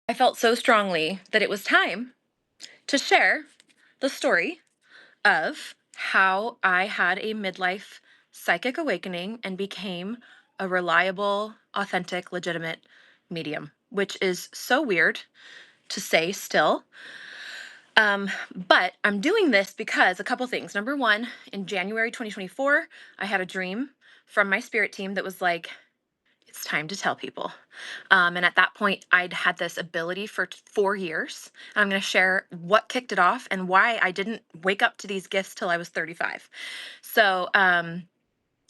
I felt so strongly that it was time to share the story of how I had a midlife psychic awakening and became a reliable, authentic, legitimate medium, which is so weird to say still. But I'm doing this because a couple things. Number one, in January 2024, I had a dream from my spirit team that was like, it's time to tell people. And at that point, I'd had this ability for 4 years. I'm going to share what kicked it off and why I didn't wake up to these gifts till I was 35. So,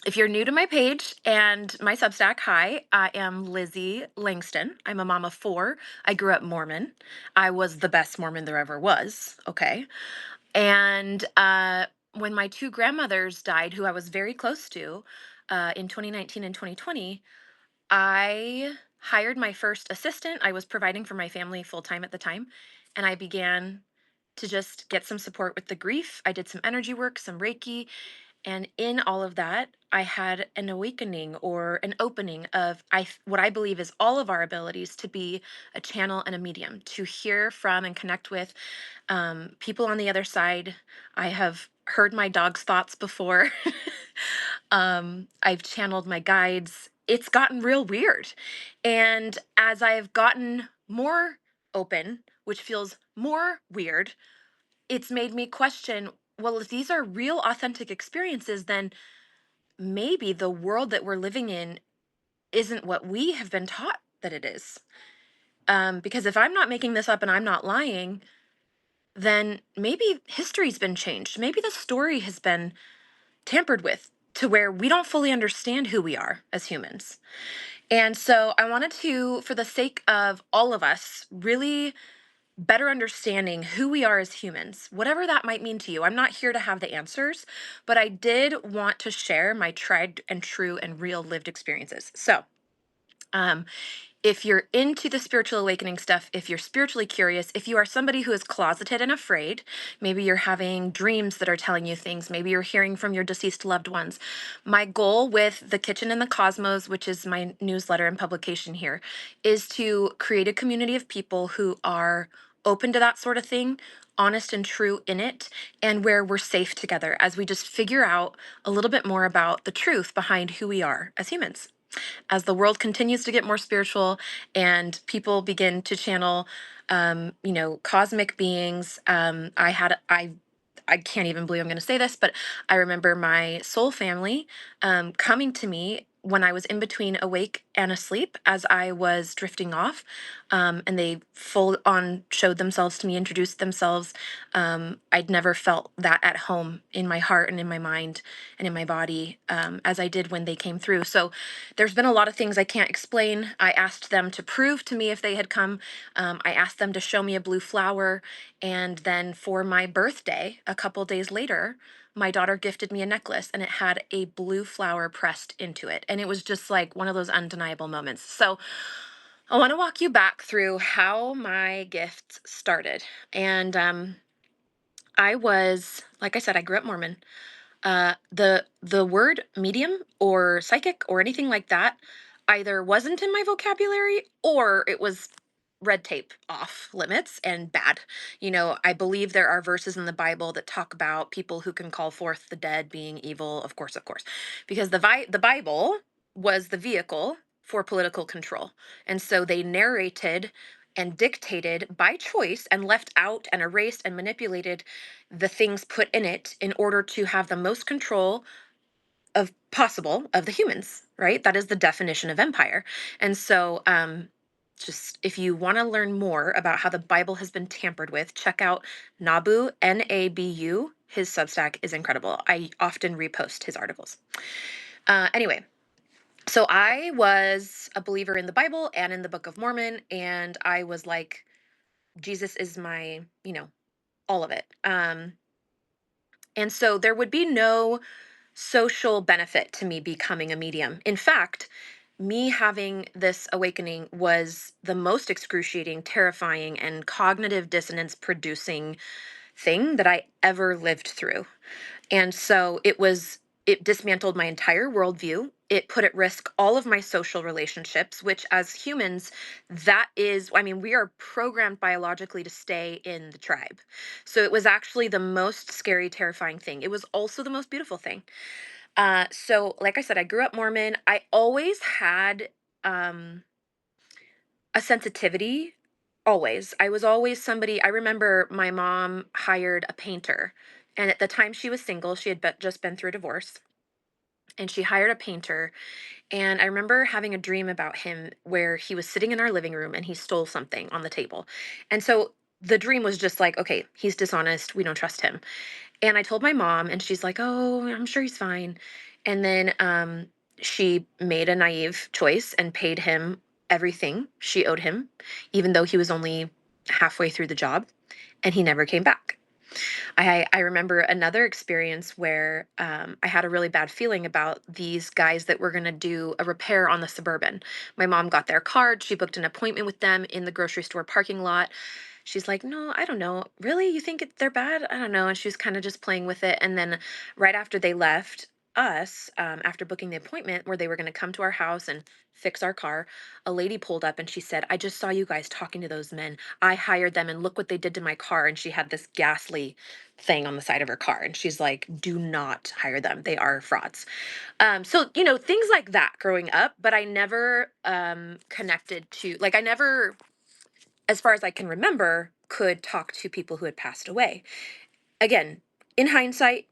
if you're new to my page and my Substack, hi, I am Lizzie Langston. I'm a mom of four. I grew up Mormon. I was the best Mormon there ever was. Okay. And when my two grandmothers died, who I was very close to in 2019 and 2020, I hired my first assistant. I was providing for my family full time at the time, and I began to just get some support with the grief. I did some energy work, some Reiki, and in all of that, I had an awakening or an opening of what I believe is all of our abilities to be a channel and a medium, to hear from and connect with people on the other side. I have heard my dog's thoughts before. I've channeled my guides. It's gotten real weird. And as I've gotten more open, which feels more weird, it's made me question, well, if these are real, authentic experiences, then maybe the world that we're living in isn't what we have been taught that it is. Because if I'm not making this up and I'm not lying, then maybe history's been changed. Maybe the story has been tampered with to where we don't fully understand who we are as humans. And so I wanted to, for the sake of all of us, really better understanding who we are as humans, whatever that might mean to you. I'm not here to have the answers, but I did want to share my tried and true and real lived experiences. So, um, if you're into the spiritual awakening stuff, if you're spiritually curious, if you are somebody who is closeted and afraid, maybe you're having dreams that are telling you things, maybe you're hearing from your deceased loved ones. My goal with The Kitchen in the Cosmos, which is my newsletter and publication here, is to create a community of people who are open to that sort of thing, honest and true in it, and where we're safe together as we just figure out a little bit more about the truth behind who we are as humans. As the world continues to get more spiritual and people begin to channel cosmic beings. I can't even believe I'm going to say this, but I remember my soul family coming to me when I was in between awake and asleep as I was drifting off. And they full on showed themselves to me, introduced themselves. I'd never felt that at home in my heart and in my mind and in my body as I did when they came through. So there's been a lot of things I can't explain. I asked them to prove to me if they had come. I asked them to show me a blue flower. And then for my birthday, a couple days later, my daughter gifted me a necklace and it had a blue flower pressed into it. And it was just like one of those undeniable moments. So I want to walk you back through how my gifts started. And I was, like I said, I grew up Mormon. The word medium or psychic or anything like that either wasn't in my vocabulary or it was red tape off limits and bad. I believe there are verses in the Bible that talk about people who can call forth the dead being evil, of course, because the Bible was the vehicle for political control. And so they narrated and dictated by choice and left out and erased and manipulated the things put in it in order to have the most control of possible of the humans, right? That is the definition of empire. And so just if you want to learn more about how the Bible has been tampered with, check out Nabu, Nabu. His Substack is incredible. I often repost his articles. Anyway, so I was a believer in the Bible and in the Book of Mormon, and I was like, Jesus is my, all of it. And so there would be no social benefit to me becoming a medium. In fact, me having this awakening was the most excruciating, terrifying, and cognitive dissonance producing thing that I ever lived through. And so It dismantled my entire worldview. It put at risk all of my social relationships, which, as humans, that is, I mean, we are programmed biologically to stay in the tribe. So it was actually the most scary, terrifying thing. It was also the most beautiful thing. So, like I said, I grew up Mormon. I always had um, a sensitivity. Always. I was always somebody, I remember my mom hired a painter. And at the time she was single, she had just been through a divorce, and she hired a painter. And I remember having a dream about him where he was sitting in our living room and he stole something on the table. And so the dream was just like, okay, he's dishonest. We don't trust him. And I told my mom, and she's like, oh, I'm sure he's fine. And then she made a naive choice and paid him everything she owed him, even though he was only halfway through the job, and he never came back. I remember another experience where I had a really bad feeling about these guys that were going to do a repair on the Suburban. My mom got their card. She booked an appointment with them in the grocery store parking lot. She's like, no, I don't know. Really? You think they're bad? I don't know. And she was kind of just playing with it. And then right after they left us, after booking the appointment where they were going to come to our house and fix our car, a lady pulled up and she said, I just saw you guys talking to those men. I hired them and look what they did to my car. And she had this ghastly thing on the side of her car. And she's like, do not hire them. They are frauds. So, things like that growing up, but I never connected to, like, I never, as far as I can remember, could talk to people who had passed away. Again, in hindsight,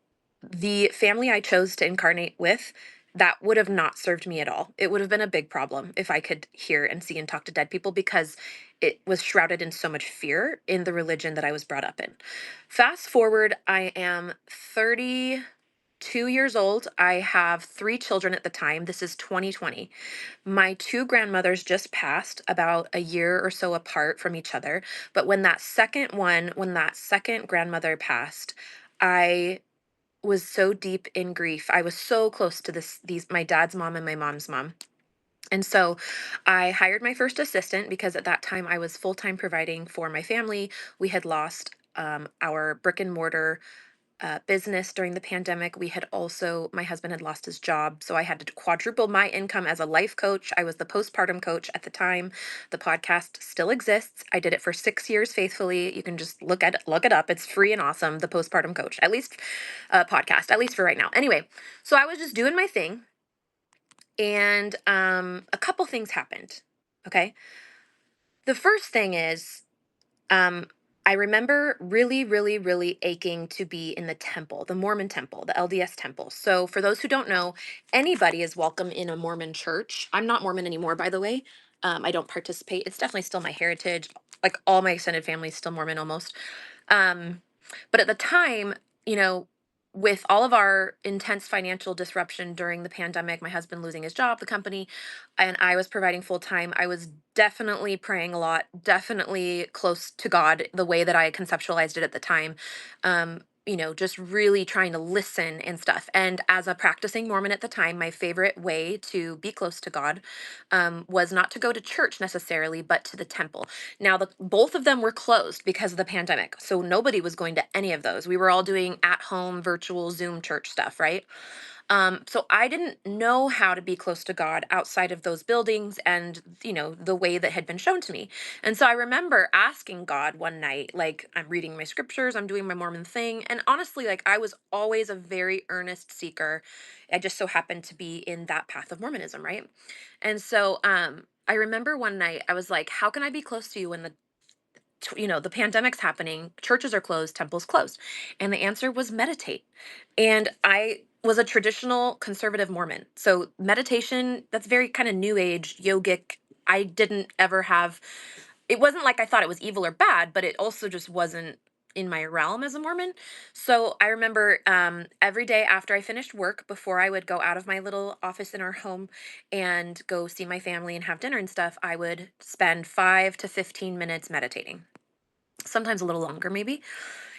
the family I chose to incarnate with, that would have not served me at all. It would have been a big problem if I could hear and see and talk to dead people, because it was shrouded in so much fear in the religion that I was brought up in. Fast forward, I am 32 years old. I have three children at the time. This is 2020. My two grandmothers just passed about a year or so apart from each other. But when that second grandmother passed, I was so deep in grief. I was so close to my dad's mom and my mom's mom. And so I hired my first assistant because at that time I was full time providing for my family. We had lost our brick and mortar business during the pandemic. My husband had lost his job. So I had to quadruple my income as a life coach. I was the postpartum coach at the time. The podcast still exists. I did it for 6 years faithfully. You can just look it up. It's free and awesome. The postpartum coach, at least podcast, at least for right now. Anyway, so I was just doing my thing, and a couple things happened. Okay. The first thing is, um, I remember really, really, really aching to be in the temple, the Mormon temple, the LDS temple. So, for those who don't know, anybody is welcome in a Mormon church. I'm not Mormon anymore, by the way. I don't participate. It's definitely still my heritage. Like, all my extended family is still Mormon almost. Um, but at the time, you know, with all of our intense financial disruption during the pandemic, my husband losing his job, the company, and I was providing full time, I was definitely praying a lot, definitely close to God, the way that I conceptualized it at the time. Just really trying to listen and stuff. And as a practicing Mormon at the time, my favorite way to be close to God was not to go to church necessarily, but to the temple. Now, both of them were closed because of the pandemic. So nobody was going to any of those. We were all doing at home virtual Zoom church stuff, right? So I didn't know how to be close to God outside of those buildings and, the way that had been shown to me. And so I remember asking God one night, like, I'm reading my scriptures, I'm doing my Mormon thing. And honestly, like, I was always a very earnest seeker. I just so happened to be in that path of Mormonism, right? And so I remember one night I was like, how can I be close to you when the pandemic's happening, churches are closed, temples closed? And the answer was meditate. And I was a traditional conservative Mormon. So meditation, that's very kind of new age, yogic. I didn't ever have, it wasn't like I thought it was evil or bad, but it also just wasn't in my realm as a Mormon. So I remember every day after I finished work, before I would go out of my little office in our home and go see my family and have dinner and stuff, I would spend 5 to 15 minutes meditating, sometimes a little longer maybe.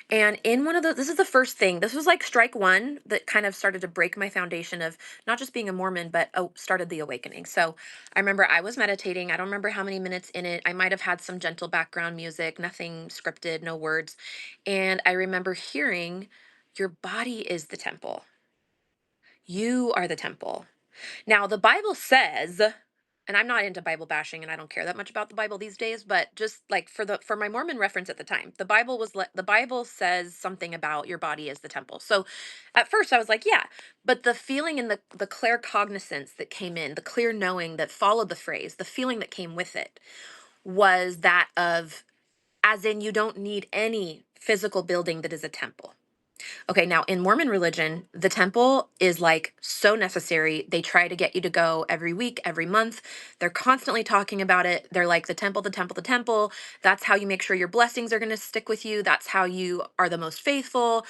And in one of those, this is the first thing, this was like strike one that kind of started to break my foundation of not just being a Mormon, but started the awakening. So I remember I was meditating. I don't remember how many minutes in it. I might have had some gentle background music, nothing scripted, no words. And I remember hearing, your body is the temple. You are the temple. Now, the Bible says, and I'm not into Bible bashing and I don't care that much about the Bible these days, but just like for my Mormon reference at the time, the Bible says something about your body as the temple. So at first I was like, yeah, but the feeling and the clear cognizance that came in, the clear knowing that followed the phrase, the feeling that came with it was that of, as in, you don't need any physical building that is a temple. Okay, now in Mormon religion, the temple is like so necessary. They try to get you to go every week, every month. They're constantly talking about it. They're like, the temple, the temple, the temple. That's how you make sure your blessings are going to stick with you. That's how you are the most faithful.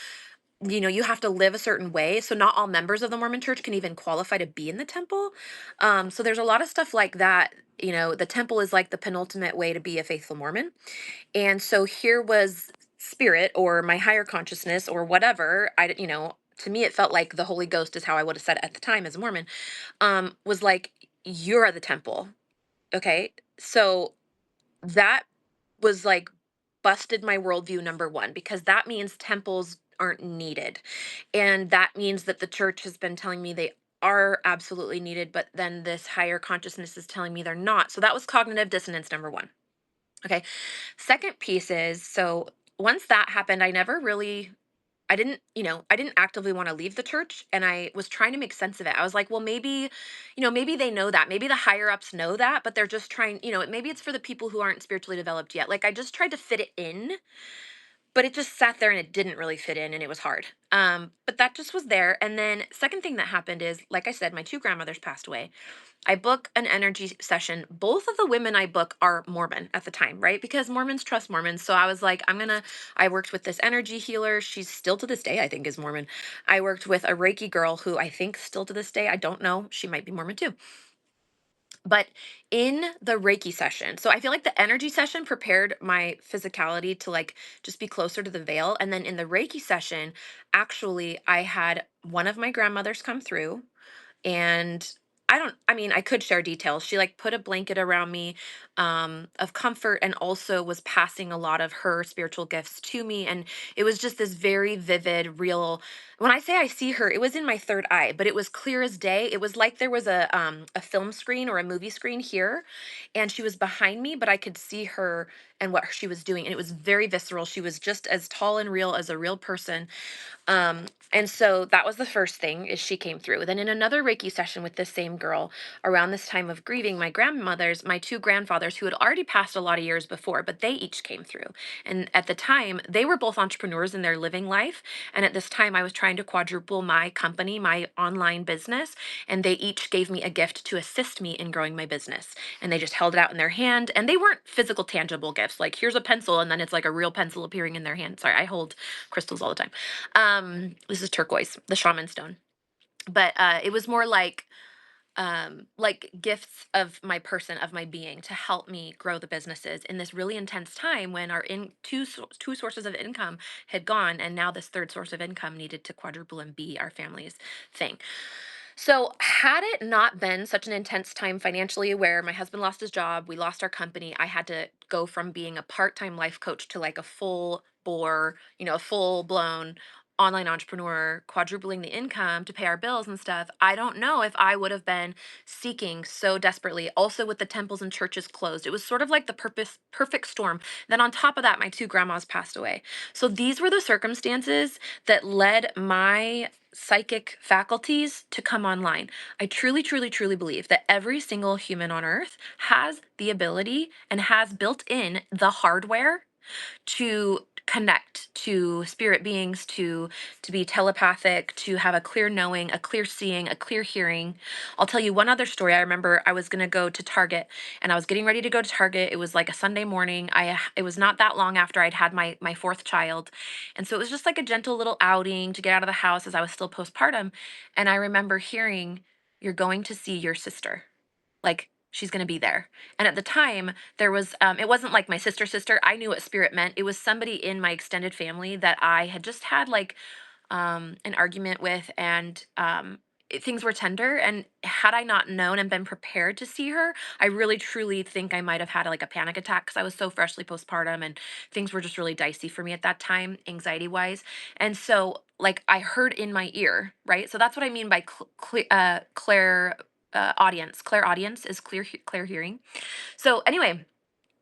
You have to live a certain way. So not all members of the Mormon church can even qualify to be in the temple. So there's a lot of stuff like that. The temple is like the penultimate way to be a faithful Mormon. And so here was spirit or my higher consciousness or whatever. To me, it felt like the Holy Ghost is how I would have said it at the time as a Mormon, was like, you're the temple. Okay. So that was like busted my worldview number one, because that means temples aren't needed. And that means that the church has been telling me they are absolutely needed, but then this higher consciousness is telling me they're not. So that was cognitive dissonance number one. Okay. Second piece is, so once that happened, I didn't actively want to leave the church, and I was trying to make sense of it. I was like, well, maybe they know that. Maybe the higher ups know that, but they're just trying, maybe it's for the people who aren't spiritually developed yet. Like I just tried to fit it in, but it just sat there and it didn't really fit in and it was hard. But that just was there. And then second thing that happened is, like I said, my two grandmothers passed away. I book an energy session. Both of the women I book are Mormon at the time, right? Because Mormons trust Mormons. So I was like, I worked with this energy healer. She's still to this day, I think, is Mormon. I worked with a Reiki girl who I think still to this day, I don't know, she might be Mormon too. But in the Reiki session, so I feel like the energy session prepared my physicality to like just be closer to the veil. And then in the Reiki session, actually, I had one of my grandmothers come through, and I could share details. She like put a blanket around me, of comfort, and also was passing a lot of her spiritual gifts to me. And it was just this very vivid, real, when I say I see her, it was in my third eye, but it was clear as day. It was like there was a film screen or a movie screen here, and she was behind me, but I could see her and what she was doing. And it was very visceral. She was just as tall and real as a real person. And so that was the first thing, is she came through. Then in another Reiki session with this same girl, around this time of grieving my two grandfathers who had already passed a lot of years before, but they each came through. And at the time, they were both entrepreneurs in their living life. And at this time, I was trying to quadruple my company, my online business, and they each gave me a gift to assist me in growing my business. And they just held it out in their hand, and they weren't physical, tangible gifts. Like, here's a pencil, and then it's like a real pencil appearing in their hand. Sorry, I hold crystals all the time. This is turquoise, the shaman stone. But it was more like gifts of my person, of my being, to help me grow the businesses in this really intense time when our two sources of income had gone, and now this third source of income needed to quadruple and be our family's thing. So, had it not been such an intense time financially, where my husband lost his job, we lost our company, I had to go from being a part time life coach to like a full bore, a full blown online entrepreneur, quadrupling the income to pay our bills and stuff. I don't know if I would have been seeking so desperately. Also, with the temples and churches closed, it was sort of like the perfect storm. Then, on top of that, my two grandmas passed away. So, these were the circumstances that led my psychic faculties to come online. I truly, truly, truly believe that every single human on earth has the ability and has built in the hardware to connect to spirit beings, to be telepathic, to have a clear knowing, a clear seeing, a clear hearing. I'll tell you one other story. I remember I was going to go to Target, and I was getting ready to go to Target. It was like a Sunday morning. It was not that long after I'd had my fourth child. And so it was just like a gentle little outing to get out of the house as I was still postpartum. And I remember hearing, "You're going to see your sister." Like, she's going to be there. And at the time, there was it wasn't like my sister. I knew what spirit meant. It was somebody in my extended family that I had just had like an argument with, and things were tender, and had I not known and been prepared to see her, I really truly think I might have had like a panic attack because I was so freshly postpartum and things were just really dicey for me at that time, anxiety wise. And so, like, I heard in my ear, right? So that's what I mean by clair audience. Clair audience is clear hearing. So anyway,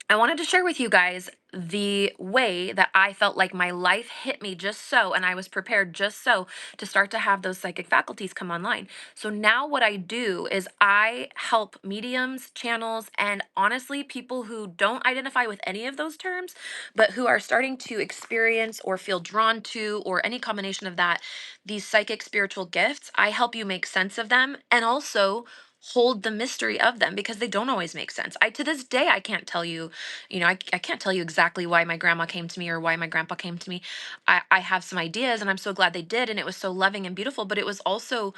I wanted to share with you guys the way that I felt like my life hit me just so, and I was prepared just so to start to have those psychic faculties come online. So now what I do is I help mediums, channels, and honestly, people who don't identify with any of those terms, but who are starting to experience or feel drawn to, or any combination of that, these psychic spiritual gifts. I help you make sense of them and also hold the mystery of them because they don't always make sense. I to this day I can't tell you, I can't tell you exactly why my grandma came to me or why my grandpa came to me. I have some ideas and I'm so glad they did, and it was so loving and beautiful, but it was also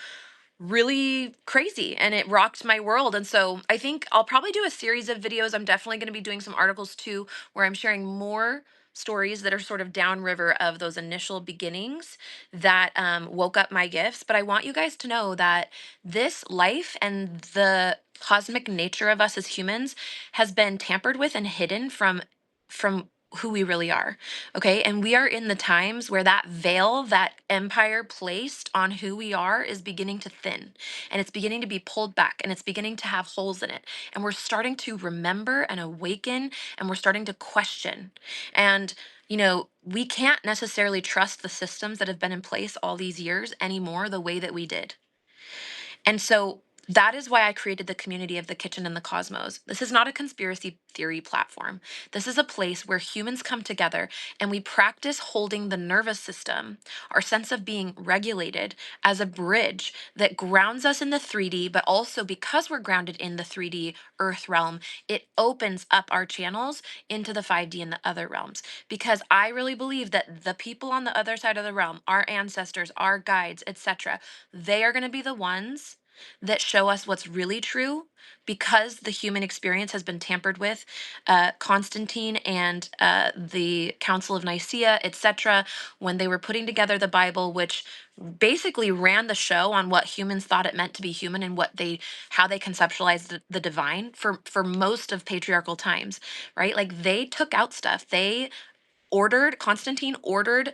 really crazy and it rocked my world. And so I think I'll probably do a series of videos. I'm definitely going to be doing some articles too, where I'm sharing more stories that are sort of downriver of those initial beginnings that woke up my gifts. But I want you guys to know that this life and the cosmic nature of us as humans has been tampered with and hidden from who we really are. Okay. And we are in the times where that veil that empire placed on who we are is beginning to thin, and it's beginning to be pulled back, and it's beginning to have holes in it. And we're starting to remember and awaken, and we're starting to question. And, we can't necessarily trust the systems that have been in place all these years anymore the way that we did. And so that is why I created the community of the kitchen and the cosmos. This is not a conspiracy theory platform. This is a place where humans come together and we practice holding the nervous system, our sense of being regulated, as a bridge that grounds us in the 3D, but also because we're grounded in the 3D earth realm, it opens up our channels into the 5D and the other realms. Because I really believe that the people on the other side of the realm, our ancestors, our guides, etc., they are going to be the ones that show us what's really true, because the human experience has been tampered with. Constantine and the Council of Nicaea, etc., when they were putting together the Bible, which basically ran the show on what humans thought it meant to be human and how they conceptualized the divine for most of patriarchal times, right? Like, they took out stuff. Constantine ordered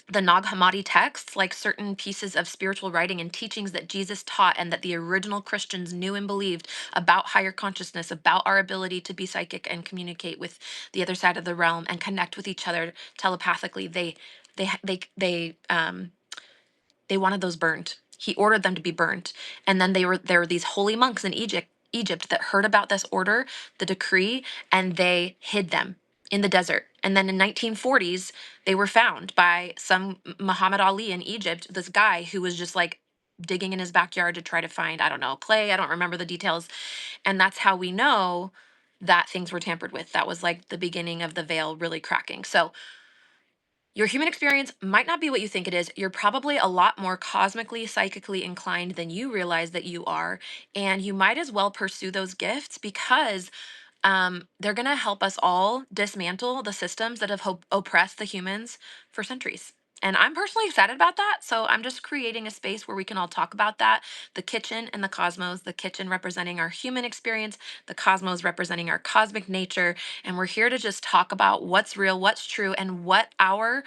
the Nag Hammadi texts, like certain pieces of spiritual writing and teachings that Jesus taught and that the original Christians knew and believed about higher consciousness, about our ability to be psychic and communicate with the other side of the realm and connect with each other telepathically. They wanted those burned. He ordered them to be burnt. And then there were these holy monks in Egypt that heard about this order, the decree, and they hid them in the desert. And then in 1940s, they were found by some Muhammad Ali in Egypt, this guy who was just like digging in his backyard to try to find, I don't know, clay. I don't remember the details. And that's how we know that things were tampered with. That was like the beginning of the veil really cracking. So your human experience might not be what you think it is. You're probably a lot more cosmically, psychically inclined than you realize that you are. And you might as well pursue those gifts because they're going to help us all dismantle the systems that have oppressed the humans for centuries. And I'm personally excited about that. So I'm just creating a space where we can all talk about that. The kitchen and the cosmos, the kitchen representing our human experience, the cosmos representing our cosmic nature. And we're here to just talk about what's real, what's true, and what our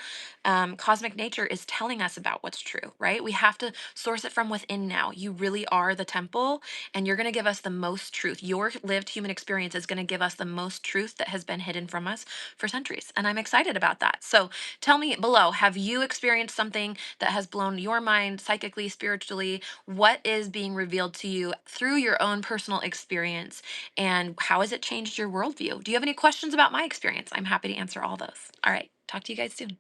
cosmic nature is telling us about what's true, right? We have to source it from within now. You really are the temple, and you're going to give us the most truth. Your lived human experience is going to give us the most truth that has been hidden from us for centuries. And I'm excited about that. So tell me below, have you experienced something that has blown your mind psychically, spiritually? What is being revealed to you through your own personal experience? And how has it changed your worldview? Do you have any questions about my experience? I'm happy to answer all those. All right. Talk to you guys soon.